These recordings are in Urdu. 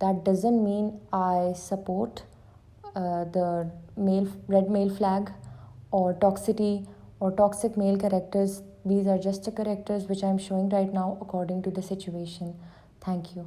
That doesn't mean I support the red male flag or toxicity or toxic male characters. These are just the characters which I'm showing right now according to the situation. Thank you.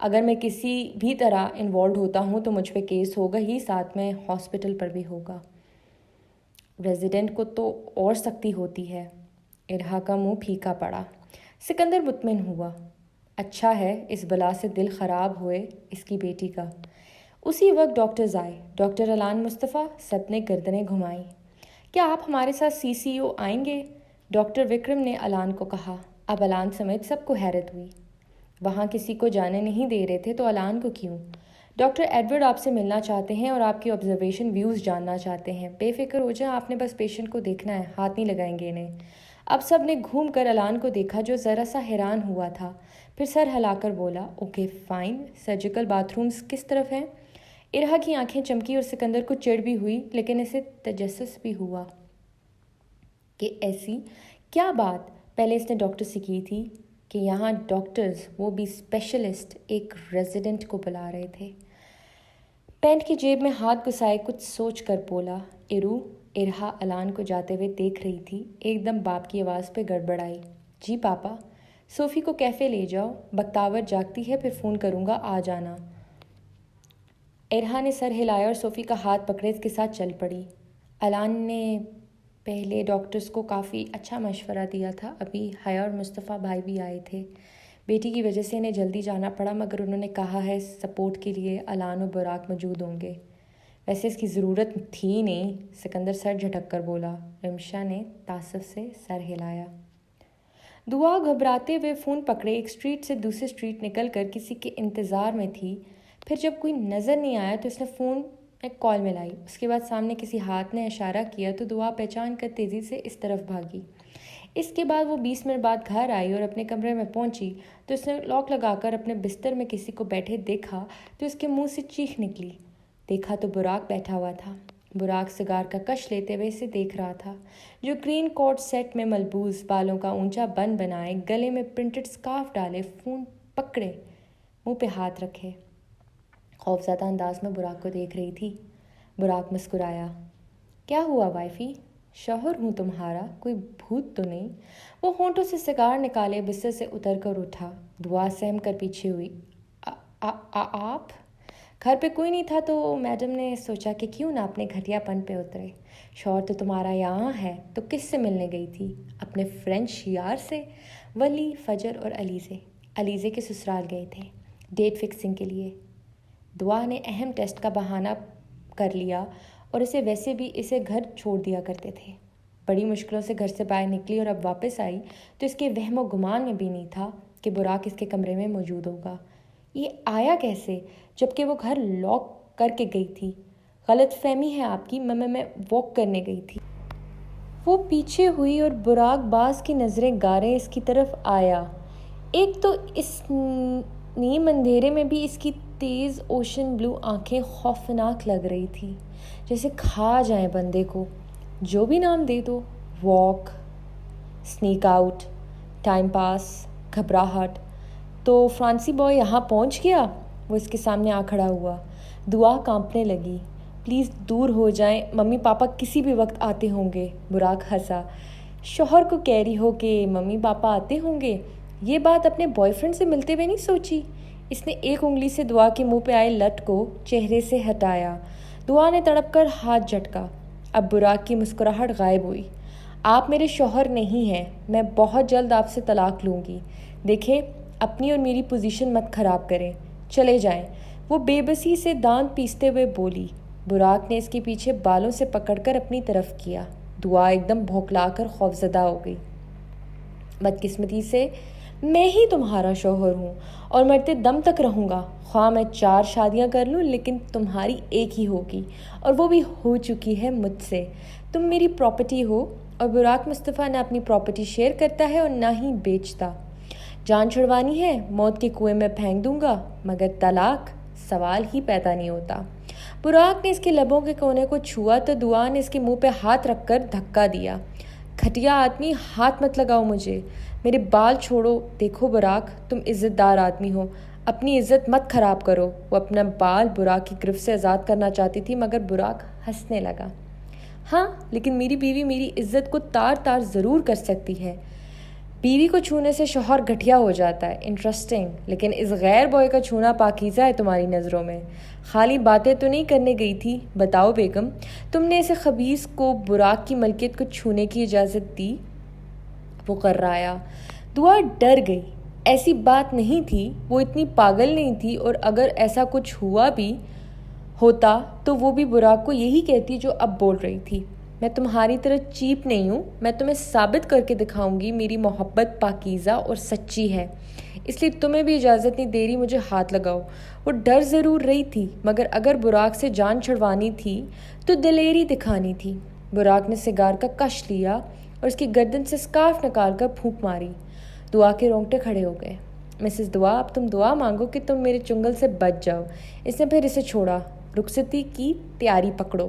اگر میں کسی بھی طرح انوالوڈ ہوتا ہوں تو مجھ پہ کیس ہوگا ہی، ساتھ میں ہاسپٹل پر بھی ہوگا۔ ریزیڈنٹ کو تو اور سختی ہوتی ہے۔ ارہا کا منہ پھیکا پڑا۔ سکندر مطمئن ہوا۔ اچھا ہے اس بلا سے دل خراب ہوئے اس کی بیٹی کا۔ اسی وقت ڈاکٹرز آئے۔ ڈاکٹر علان مصطفیٰ، سب نے گردنیں گھمائیں۔ کیا آپ ہمارے ساتھ CCO آئیں گے؟ ڈاکٹر وکرم نے علان کو کہا۔ اب علان سمیت سب کو حیرت ہوئی۔ وہاں کسی کو جانے نہیں دے رہے تھے تو علان کو کیوں؟ ڈاکٹر ایڈورڈ آپ سے ملنا چاہتے ہیں اور آپ کی آبزرویشن ویوز جاننا چاہتے ہیں۔ بے فکر ہو جائیں، آپ نے بس پیشنٹ کو دیکھنا ہے، ہاتھ نہیں لگائیں گے انہیں۔ اب سب نے گھوم کر علان کو دیکھا جو ذرا سا حیران ہوا تھا، پھر سر ہلا کر بولا، okay fine, surgical bathrooms کس طرف ہیں؟ ارہا کی آنکھیں چمکی اور سکندر کو چڑ بھی ہوئی، لیکن اسے تجسس بھی ہوا کہ ایسی کیا بات پہلے اس نے ڈاکٹر سے کی تھی کہ یہاں ڈاکٹرز، وہ بھی اسپیشلسٹ، ایک ریزیڈنٹ کو بلا رہے تھے۔ پینٹ کی جیب میں ہاتھ گھسائے کچھ سوچ کر بولا، ارو۔ ارہا علان کو جاتے ہوئے دیکھ رہی تھی، ایک دم باپ کی آواز پہ گڑبڑائی، جی پاپا۔ صوفی کو کیفے لے جاؤ، بختاور جاگتی ہے پھر فون کروں گا، آ جانا۔ ارہا نے سر ہلایا اور صوفی کا ہاتھ پکڑے اس کے ساتھ چل پڑی۔ علان نے پہلے ڈاکٹرز کو کافی اچھا مشورہ دیا تھا، ابھی حیا اور مصطفیٰ بھائی بھی آئے تھے۔ بیٹی کی وجہ سے انہیں جلدی جانا پڑا، مگر انہوں نے کہا ہے سپورٹ کے لیے علان اور براق موجود ہوں گے۔ ویسے اس کی ضرورت تھی نہیں، سکندر سر جھٹک کر بولا۔ رمشا نے تعصب سے سر ہلایا۔ دعا گھبراتے ہوئے فون پکڑے ایک اسٹریٹ سے دوسرے اسٹریٹ نکل کر کسی کے انتظار میں تھی۔ پھر جب کوئی نظر نہیں آیا تو اس نے فون ایک کال ملائی۔ اس کے بعد سامنے کسی ہاتھ نے اشارہ کیا تو دعا پہچان کر تیزی سے اس طرف بھاگی۔ اس کے بعد وہ 20 منٹ بعد گھر آئی اور اپنے کمرے میں پہنچی تو اس نے لاک لگا کر اپنے بستر میں کسی کو بیٹھے دیکھا تو اس کے منہ سے چیخ نکلی۔ دیکھا تو براق بیٹھا ہوا تھا۔ براق سگار کا کش لیتے ہوئے اسے دیکھ رہا تھا، جو گرین کوٹ سیٹ میں ملبوس، بالوں کا اونچا بن بنائے، گلے میں پرنٹڈ سکارف ڈالے، فون پکڑے، منہ پہ ہاتھ رکھے، خوفزدہ انداز میں براق کو دیکھ رہی تھی۔ براق مسکرایا۔ کیا ہوا وائفی؟ شوہر ہوں تمہارا، کوئی بھوت تو نہیں؟ وہ ہونٹوں سے سگار نکالے بستر سے اتر کر اٹھا۔ دعا سہم کر پیچھے ہوئی۔ آپ؟ گھر پہ کوئی نہیں تھا تو میڈم نے سوچا کہ کیوں نہ اپنے گھٹیا پن پہ اترے۔ شوہر تو تمہارا یہاں ہے تو کس سے ملنے گئی تھی؟ اپنے فرینچ یار سے، ولی، فجر اور علیزے کے سسرال گئے تھے ڈیٹ فکسنگ کے لیے۔ دعا نے اہم ٹیسٹ کا بہانہ کر لیا اور اسے ویسے بھی اسے گھر چھوڑ دیا کرتے تھے۔ بڑی مشکلوں سے گھر سے باہر نکلی اور اب واپس آئی تو اس کے وہم و گمان میں بھی نہیں تھا کہ براق اس کے کمرے میں موجود ہوگا۔ یہ آیا کیسے جبکہ وہ گھر لاک کر کے گئی تھی؟ غلط فہمی ہے آپ کی، میں واک کرنے گئی تھی۔ وہ پیچھے ہوئی اور براق باز کی نظریں گارے اس کی طرف آیا۔ ایک تو اس نیم اندھیرے میں بھی اس کی تیز اوشن بلو آنکھیں خوفناک لگ رہی تھی، جیسے کھا جائیں بندے کو۔ جو بھی نام دے دو، walk, sneak out, time pass, گھبراہٹ۔ تو فرانسی بوائے یہاں پہنچ گیا؟ وہ اس کے سامنے آ کھڑا ہوا۔ دعا کانپنے لگی۔ پلیز دور ہو جائیں، ممی پاپا کسی بھی وقت آتے ہوں گے۔ براق ہنسا۔ شوہر کو کہہ رہی ہو کہ ممی پاپا آتے ہوں گے؟ یہ بات اپنے بوائے فرینڈ سے ملتے ہوئے نہیں سوچی؟ اس نے ایک انگلی سے دعا کے منہ پہ آئے لٹ کو چہرے سے ہٹایا۔ دعا نے تڑپ کر ہاتھ جھٹکا۔ اب براق کی مسکراہٹ غائب ہوئی۔ آپ میرے شوہر نہیں ہیں، میں بہت جلد آپ سے طلاق لوں گی۔ دیکھیں اپنی اور میری پوزیشن مت خراب کریں، چلے جائیں۔ وہ بے بسی سے دانت پیستے ہوئے بولی۔ براق نے اس کے پیچھے بالوں سے پکڑ کر اپنی طرف کیا۔ دعا ایک دم بھوکلا کر خوفزدہ ہو گئی۔ بدقسمتی سے میں ہی تمہارا شوہر ہوں اور مرتے دم تک رہوں گا، خواہ میں 4 شادیاں کر لوں، لیکن تمہاری ایک ہی ہوگی، اور وہ بھی ہو چکی ہے مجھ سے۔ تم میری پراپرٹی ہو، اور براق مصطفیٰ نہ اپنی پراپرٹی شیئر کرتا ہے اور نہ ہی بیچتا۔ جان چھڑوانی ہے، موت کے کنویں میں پھینک دوں گا، مگر طلاق سوال ہی پیدا نہیں ہوتا۔ براق نے اس کے لبوں کے کونے کو چھوا تو دعا نے اس کے منہ پہ ہاتھ رکھ کر دھکا دیا۔ گھٹیا آدمی، ہاتھ مت لگاؤ مجھے، میرے بال چھوڑو۔ دیکھو براق، تم عزت دار آدمی ہو، اپنی عزت مت خراب کرو۔ وہ اپنا بال براق کی گرفت سے آزاد کرنا چاہتی تھی، مگر براق ہنسنے لگا۔ ہاں، لیکن میری بیوی میری عزت کو تار تار ضرور کر سکتی ہے۔ بیوی کو چھونے سے شوہر گھٹیا ہو جاتا ہے، انٹرسٹنگ، لیکن اس غیر بوائے کا چھونا پاکیزہ ہے تمہاری نظروں میں۔ خالی باتیں تو نہیں کرنے گئی تھی؟ بتاؤ بیگم، تم نے اسے خبیث کو براق کی ملکیت کو چھونے کی اجازت دی؟ وہ کررایا۔ دعا ڈر گئی۔ ایسی بات نہیں تھی، وہ اتنی پاگل نہیں تھی، اور اگر ایسا کچھ ہوا بھی ہوتا تو وہ بھی براق کو یہی کہتی جو اب بول رہی تھی۔ میں تمہاری طرح چیپ نہیں ہوں، میں تمہیں ثابت کر کے دکھاؤں گی میری محبت پاکیزہ اور سچی ہے، اس لیے تمہیں بھی اجازت نہیں دے رہی مجھے ہاتھ لگاؤ۔ وہ ڈر ضرور رہی تھی، مگر اگر براق سے جان چھڑوانی تھی تو دلیری دکھانی تھی۔ براق نے سگار کا کش لیا اور اس کی گردن سے اسکارف نکال کر پھونک ماری۔ دعا کے رونگٹے کھڑے ہو گئے۔ مسز دعا، اب تم دعا مانگو کہ تم میرے چنگل سے بچ جاؤ۔ اس نے پھر اسے چھوڑا۔ رخصتی کی تیاری پکڑو۔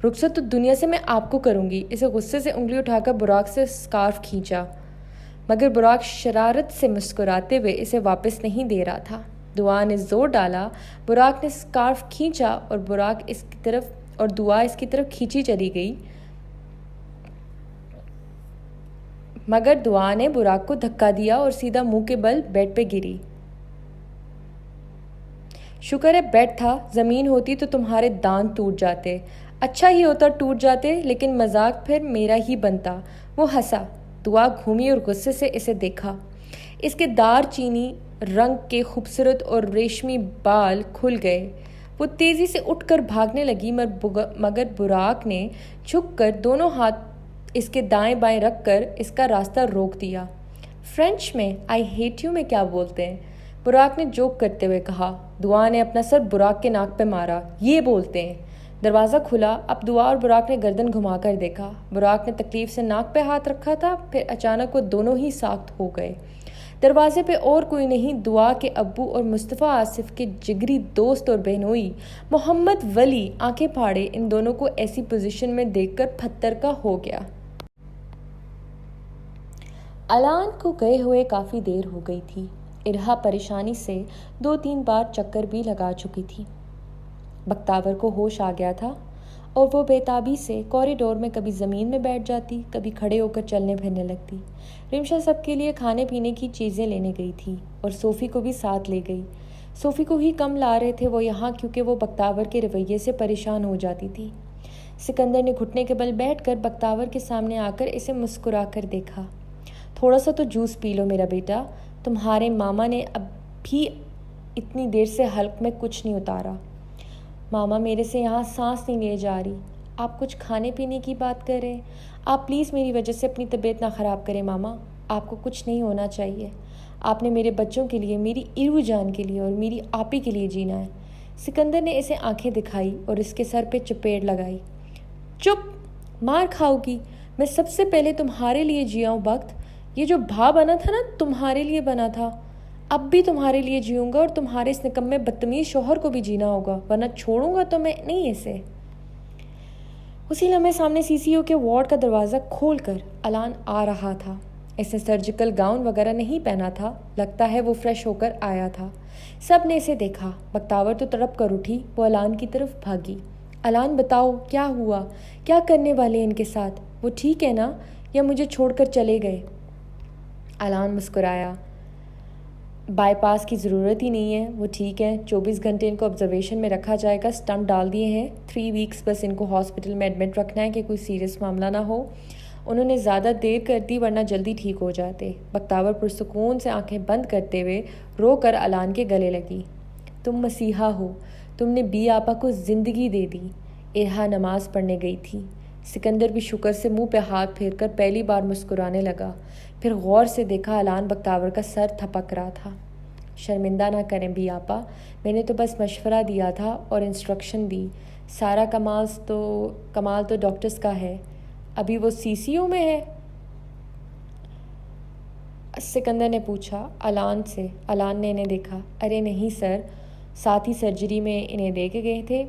رخصت تو دنیا سے میں آپ کو کروں گی۔ اسے غصے سے انگلی اٹھا کر براق سے اسکارف کھینچا، مگر براق شرارت سے مسکراتے ہوئے اسے واپس نہیں دے رہا تھا۔ دعا نے زور ڈالا، براق نے اسکارف کھینچا اور دعا اس کی طرف کھینچی چلی گئی، مگر دعا نے براق کو دھکا دیا اور سیدھا منہ کے بل بیڈ پہ گری۔ شکر ہے بیڈ تھا، زمین ہوتی تو تمہارے دانت ٹوٹ جاتے۔ اچھا ہی ہوتا ٹوٹ جاتے، لیکن مذاق پھر میرا ہی بنتا۔ وہ ہنسا۔ دعا گھومی اور غصے سے اسے دیکھا۔ اس کے دار چینی رنگ کے خوبصورت اور ریشمی بال کھل گئے۔ وہ تیزی سے اٹھ کر بھاگنے لگی، مگر براق نے جھک کر دونوں ہاتھ اس کے دائیں بائیں رکھ کر اس کا راستہ روک دیا۔ فرینچ میں آئی ہیٹ یو میں کیا بولتے ہیں؟ براق نے جوک کرتے ہوئے کہا۔ دعا نے اپنا سر براق کے ناک پہ مارا۔ یہ بولتے ہیں۔ دروازہ کھلا۔ اب دعا اور براق نے گردن گھما کر دیکھا۔ براق نے تکلیف سے ناک پہ ہاتھ رکھا تھا، پھر اچانک وہ دونوں ہی ساکت ہو گئے۔ دروازے پہ اور کوئی نہیں، دعا کے ابو اور مصطفیٰ آصف کے جگری دوست اور بہنوئی محمد ولی۔ آنکھیں پھاڑے ان دونوں کو ایسی پوزیشن میں دیکھ کر پتھر کا ہو گیا۔ الان کو گئے ہوئے کافی دیر ہو گئی تھی۔ ارہا پریشانی سے 2-3 بار چکر بھی لگا چکی تھی۔ بختیور کو ہوش آ گیا تھا اور وہ بے تابی سے کوریڈور میں کبھی زمین میں بیٹھ جاتی، کبھی کھڑے ہو کر چلنے پھرنے لگتی۔ رمشا سب کے لیے کھانے پینے کی چیزیں لینے گئی تھی اور صوفی کو بھی ساتھ لے گئی۔ صوفی کو ہی کم لا رہے تھے وہ یہاں، کیونکہ وہ بختیور کے رویے سے پریشان ہو جاتی تھی۔ سکندر نے گھٹنے کے بل بیٹھ کر بختیور کے سامنے آ کر اسے مسکرا کر دیکھا۔ تھوڑا سا تو جوس پی لو میرا بیٹا، تمہارے ماما نے اب بھی اتنی دیر سے حلق میں کچھ نہیں اتارا۔ ماما میرے سے یہاں سانس نہیں لے جا رہی۔ آپ کچھ کھانے پینے کی بات کر رہے ہیں؟ آپ پلیز میری وجہ سے اپنی طبیعت نہ خراب کریں ماما، آپ کو کچھ نہیں ہونا چاہیے۔ آپ نے میرے بچوں کے لیے، میری ایرو جان کے لیے اور میری آپی کے لیے جینا ہے۔ سکندر نے اسے آنکھیں دکھائی اور اس کے سر پہ چپیڑ لگائی۔ چپ، مار کھاؤ گی۔ میں سب سے پہلے تمہارے لیے جیا ہوں بخت، یہ جو بھا بنا تھا نا تمہارے لیے بنا تھا، اب بھی تمہارے لیے جیوں گا، اور تمہارے اس نکمے بدتمیز شوہر کو بھی جینا ہوگا، ورنہ چھوڑوں گا تو میں نہیں اسے۔ اسی لمحے سامنے سی سی او کے وارڈ کا دروازہ کھول کر الان آ رہا تھا۔ اس نے سرجیکل گاؤن وغیرہ نہیں پہنا تھا، لگتا ہے وہ فریش ہو کر آیا تھا۔ سب نے اسے دیکھا۔ بختیور تو تڑپ کر اٹھی، وہ الان کی طرف بھاگی۔ الان بتاؤ کیا ہوا، کیا کرنے والے ان کے ساتھ؟ وہ ٹھیک ہے نا، یا مجھے چھوڑ کر چلے گئے؟ الان مسکرایا۔ بائی پاس کی ضرورت ہی نہیں ہے، وہ ٹھیک ہے، 24 گھنٹے ان کو آبزرویشن میں رکھا جائے گا، سٹنٹ ڈال دیے ہیں، 3 ویکس بس ان کو ہاسپٹل میں ایڈمٹ رکھنا ہے کہ کوئی سیریس معاملہ نہ ہو۔ انہوں نے زیادہ دیر کر دی ورنہ جلدی ٹھیک ہو جاتے۔ بختیور پرسکون سے آنکھیں بند کرتے ہوئے رو کر الان کے گلے لگی۔ تم مسیحا ہو، تم نے بی آپا کو زندگی دے دی۔ ارہا نماز پڑھنے گئی تھی۔ سکندر بھی شکر سے منہ پہ ہاتھ پھیر کر پہلی بار مسکرانے لگا، پھر غور سے دیکھا الان بختیور کا سر تھپک رہا تھا۔ شرمندہ نہ کریں بی آپا، میں نے تو بس مشورہ دیا تھا اور انسٹرکشن دی، سارا کمال تو ڈاکٹرز کا ہے۔ ابھی وہ سی سی او میں ہے؟ سکندر نے پوچھا الان سے۔ الان نے انہیں دیکھا۔ ارے نہیں سر، ساتھ ہی سرجری میں انہیں لے کے گئے تھے،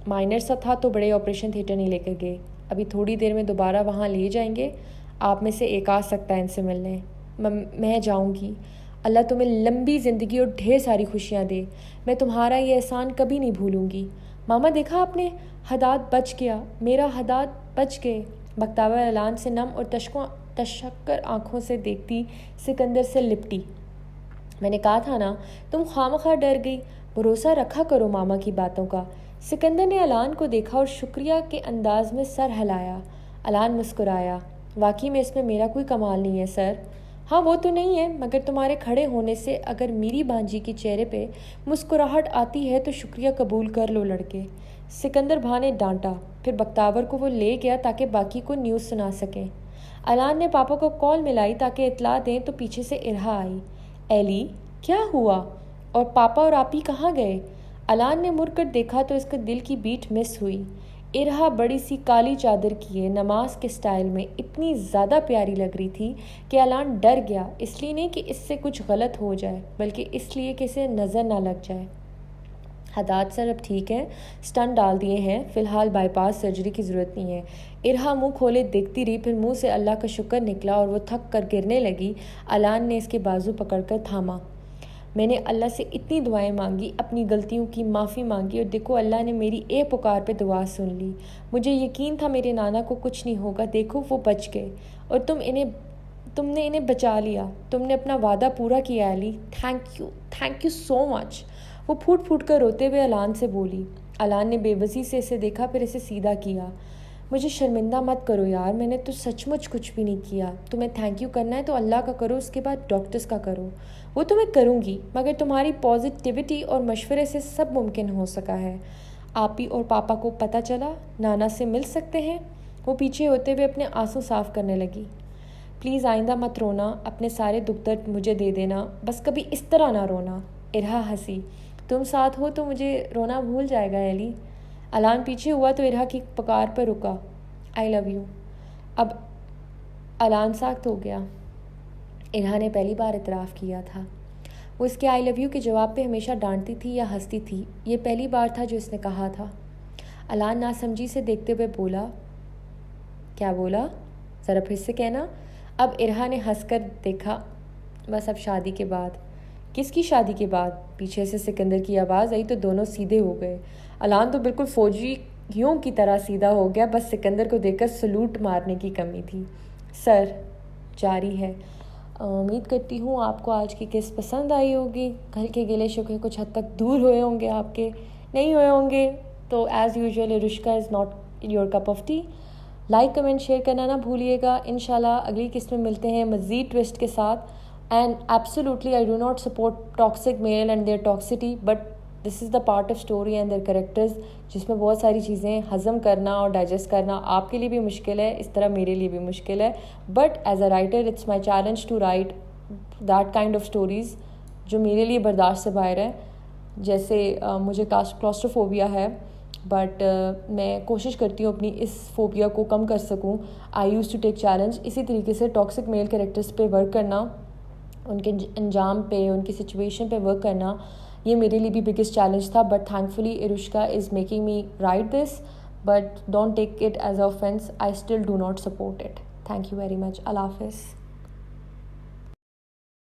مائنر سا تھا تو بڑے آپریشن تھیٹر نہیں لے کر گئے، ابھی تھوڑی دیر میں دوبارہ وہاں لے جائیں گے، آپ میں سے ایک آ سکتا ہے ان سے ملنے۔ میں جاؤں گی۔ اللہ تمہیں لمبی زندگی اور ڈھیر ساری خوشیاں دے، میں تمہارا یہ احسان کبھی نہیں بھولوں گی۔ ماما دیکھا آپ نے، حداد بچ گیا، میرا حداد بچ گئے۔ بختیور الان سے نم اور تشکر آنکھوں سے دیکھتی سکندر سے لپٹی۔ میں نے کہا تھا نا تم خواہ ڈر گئی، بھروسہ رکھا کرو ماما کی باتوں کا۔ سکندر نے الان کو دیکھا اور شکریہ کے انداز میں سر ہلایا۔ الان مسکرایا۔ واقعی میں اس میں میرا کوئی کمال نہیں ہے سر۔ ہاں وہ تو نہیں ہے، مگر تمہارے کھڑے ہونے سے اگر میری بانجی کے چہرے پہ مسکراہٹ آتی ہے تو شکریہ قبول کر لو لڑکے۔ سکندر بھائی نے ڈانٹا، پھر بختیور کو وہ لے گیا تاکہ باقی کو نیوز سنا سکیں۔ الان نے پاپا کو کال ملائی تاکہ اطلاع دیں تو پیچھے سے ارہا آئی۔ ایلی کیا ہوا؟ اور پاپا اور آپی کہاں گئے؟ الان نے مڑ کر دیکھا تو اس کا دل کی بیٹ مس ہوئی۔ ارہا بڑی سی کالی چادر کیے نماز کے سٹائل میں اتنی زیادہ پیاری لگ رہی تھی کہ الان ڈر گیا، اس لیے نہیں کہ اس سے کچھ غلط ہو جائے بلکہ اس لیے کہ اسے نظر نہ لگ جائے۔ حداد سر اب ٹھیک ہیں، سٹنٹ ڈال دیے ہیں، فی الحال بائی پاس سرجری کی ضرورت نہیں ہے۔ ارہا منہ کھولے دیکھتی رہی، پھر منہ سے اللہ کا شکر نکلا اور وہ تھک کر گرنے لگی۔ الان نے اس کے بازو پکڑ کر تھاما۔ میں نے اللہ سے اتنی دعائیں مانگی، اپنی غلطیوں کی معافی مانگی اور دیکھو اللہ نے میری ایک پکار پہ دعا سن لی۔ مجھے یقین تھا میرے نانا کو کچھ نہیں ہوگا، دیکھو وہ بچ گئے اور تم نے انہیں بچا لیا۔ تم نے اپنا وعدہ پورا کیا ایلی، تھینک یو سو مچ۔ وہ پھوٹ پھوٹ کر روتے ہوئے الان سے بولی۔ الان نے بے بسی سے اسے دیکھا، پھر اسے سیدھا کیا۔ مجھے شرمندہ مت کرو یار، میں نے تو سچ مچ کچھ بھی نہیں کیا۔ تمہیں تھینک یو کرنا ہے تو اللہ کا کرو، اس کے بعد ڈاکٹرز کا کرو۔ وہ تو میں کروں گی، مگر تمہاری پازیٹیوٹی اور مشورے سے سب ممکن ہو سکا ہے۔ آپی اور پاپا کو پتہ چلا، نانا سے مل سکتے ہیں؟ وہ پیچھے ہوتے ہوئے اپنے آنسو صاف کرنے لگی۔ پلیز آئندہ مت رونا، اپنے سارے دکھ درد مجھے دے دینا، بس کبھی اس طرح نہ رونا۔ ارہا ہنسی۔ تم ساتھ ہو تو مجھے رونا بھول جائے گا ایلی۔ الان پیچھے ہوا تو ارہا کی پکار پر رکا۔ آئی لو یو۔ اب الان سخت ہو گیا۔ ارہا نے پہلی بار اعتراف کیا تھا۔ وہ اس کے آئی لو یو کے جواب پہ ہمیشہ ڈانٹتی تھی یا ہنستی تھی، یہ پہلی بار تھا جو اس نے کہا تھا۔ الان ناسمجھی سے دیکھتے ہوئے بولا۔ کیا بولا؟ ذرا پھر سے کہنا۔ اب ارہا نے ہنس کر دیکھا۔ بس اب شادی کے بعد۔ کس کی شادی کے بعد؟ پیچھے سے سکندر کی آواز آئی تو دونوں سیدھے ہو گئے۔ الان تو بالکل فوجیوں کی طرح سیدھا ہو گیا، بس سکندر کو دیکھ کر سلوٹ مارنے کی کمی تھی۔ سر جاری ہے۔ امید کرتی ہوں آپ کو آج کی قسط پسند آئی ہوگی، گھر کے گلے شکوے کچھ حد تک دور ہوئے ہوں گے، آپ کے نہیں ہوئے ہوں گے تو as usual Arshika is not your cup of tea. Like comment share کرنا نہ بھولیے گا۔ انشاءاللہ اگلی قسط میں ملتے ہیں مزید ٹوسٹ کے ساتھ۔ And absolutely I do not support toxic male and their toxicity, but this is the part of story and their characters جس میں بہت ساری چیزیں ہضم کرنا اور ڈائجسٹ کرنا آپ کے لیے بھی مشکل ہے، اس طرح میرے لیے بھی مشکل ہے، but as a writer it's my challenge to write that kind of stories جو میرے لیے برداشت سے باہر ہے۔ جیسے مجھے کلاسٹروفوبیا ہے، بٹ میں کوشش کرتی ہوں اپنی اس فوبیا کو کم کر سکوں۔ آئی یوز ٹو ٹیک چیلنج۔ اسی طریقے سے ٹاکسک میل کریکٹرس پہ ورک کرنا، ان کے انجام پہ، ان کی سچویشن پہ ورک کرنا، یہ میرے لیے بھی بگیسٹ چیلنج تھا، but thankfully Arshika is making me write this, but don't take it as a offence, I still do not support it. Thank you very much. اللہ حافظ۔